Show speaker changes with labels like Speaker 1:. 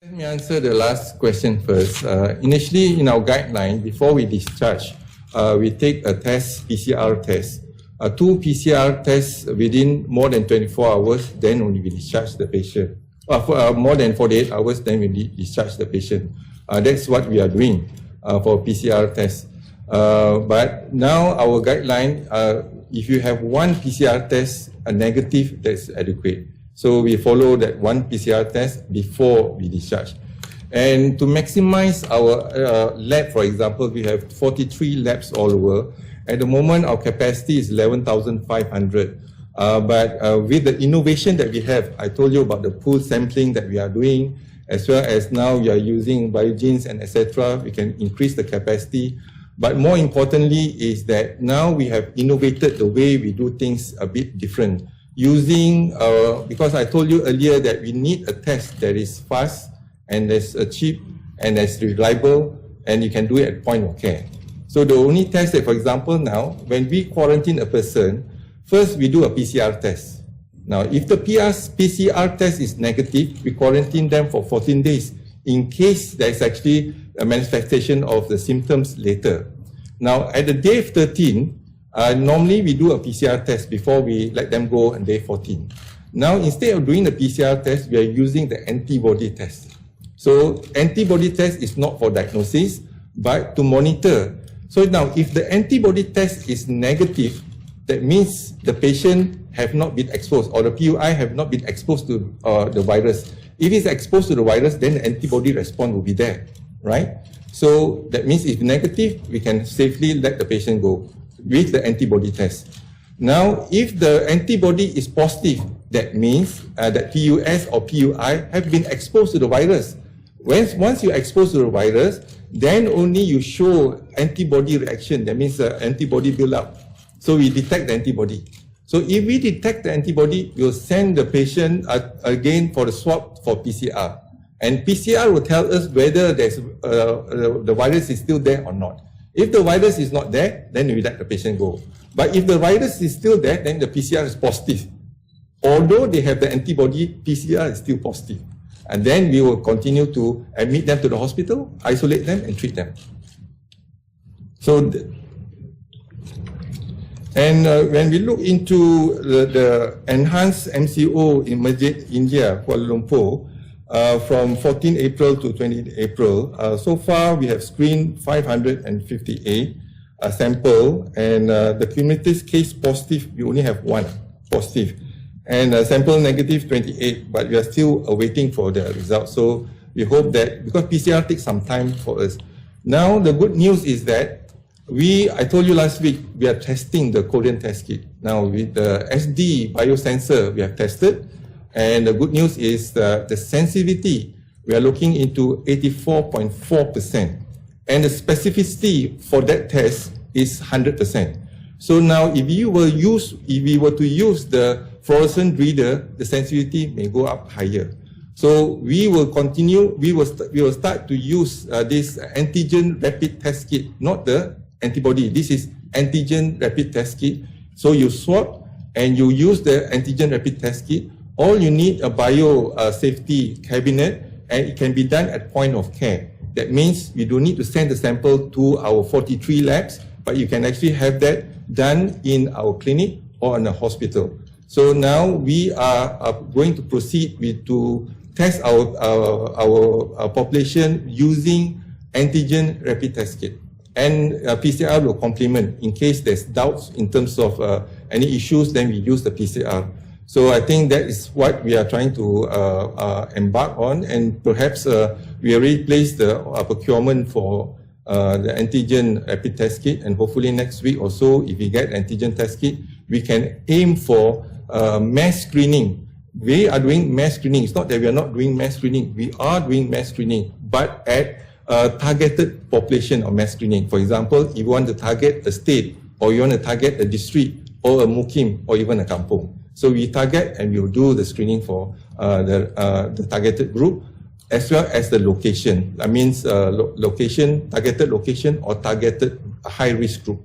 Speaker 1: Let me answer the last question first. Initially, in our guideline, before we discharge, we take a test, PCR test. 2 PCR tests within more than 24 hours, then only we discharge the patient. For more than 48 hours, then we discharge the patient. That's what we are doing for PCR tests. But now our guideline, if you have 1 PCR test, a negative, that's adequate. So we follow that 1 PCR test before we discharge. And to maximize our lab, for example, we have 43 labs all over. At the moment, our capacity is 11,500. But with the innovation that we have, I told you about the pool sampling that we are doing, as well as now we are using biogenes and etc. We can increase the capacity. But more importantly is that now we have innovated the way we do things a bit different. Using, because I told you earlier that we need a test that is fast and that's cheap and that's reliable, and you can do it at point of care. So the only test that, for example, now, when we quarantine a person, first we do a PCR test. Now, if the PCR test is negative, we quarantine them for 14 days in case there is actually a manifestation of the symptoms later. Now, at the day 13, normally we do a PCR test before we let them go on day 14. Now, instead of doing the PCR test, we are using the antibody test. So, antibody test is not for diagnosis, but to monitor. So now, if the antibody test is negative, that means the patient have not been exposed, or the PUI have not been exposed to the virus. If it's exposed to the virus, then the antibody response will be there, right? So that means if negative, we can safely let the patient go with the antibody test. Now, if the antibody is positive, that means that PUS or PUI have been exposed to the virus. Once you're exposed to the virus, then only you show antibody reaction. That means the antibody build up. So we detect the antibody. So if we detect the antibody, we'll send the patient again for the swab for PCR. And PCR will tell us whether there's, the virus is still there or not. If the virus is not there, then we let the patient go. But if the virus is still there, then the PCR is positive. Although they have the antibody, PCR is still positive. And then we will continue to admit them to the hospital, isolate them, and treat them. So, when we look into the enhanced MCO in Masjid India, Kuala Lumpur, from 14 April to 20 April, so far we have screened 558 sample, and the cumulative case positive, we only have 1 positive. And sample negative 28, but we are still awaiting for the results. So we hope that, because PCR takes some time for us. Now the good news is that I told you last week, we are testing the Korean test kit. Now with the SD biosensor, we have tested. And the good news is the sensitivity, we are looking into 84.4%. And the specificity for that test is 100%. So now if we were to use the fluorescent reader, the sensitivity may go up higher. So we will continue, we will start to use this antigen rapid test kit, not the antibody. This is antigen rapid test kit. So you swab and you use the antigen rapid test kit. All you need a bio safety cabinet, and it can be done at point of care. That means you don't need to send the sample to our 43 labs, but you can actually have that done in our clinic or in a hospital. So now we are going to proceed to test our population using antigen rapid test kit. And PCR will complement in case there's doubts in terms of any issues, then we use the PCR. So I think that is what we are trying to embark on, and perhaps we already placed the procurement for the antigen rapid test kit, and hopefully next week or so, if we get antigen test kit, we can aim for mass screening. We are doing mass screening. It's not that we are not doing mass screening. We are doing mass screening, but at a targeted population of mass screening. For example, if you want to target a state, or you want to target a district, or a mukim, or even a kampung. So we target and we will do the screening for the targeted group, as well as the location. That means location, targeted location, or targeted high-risk group.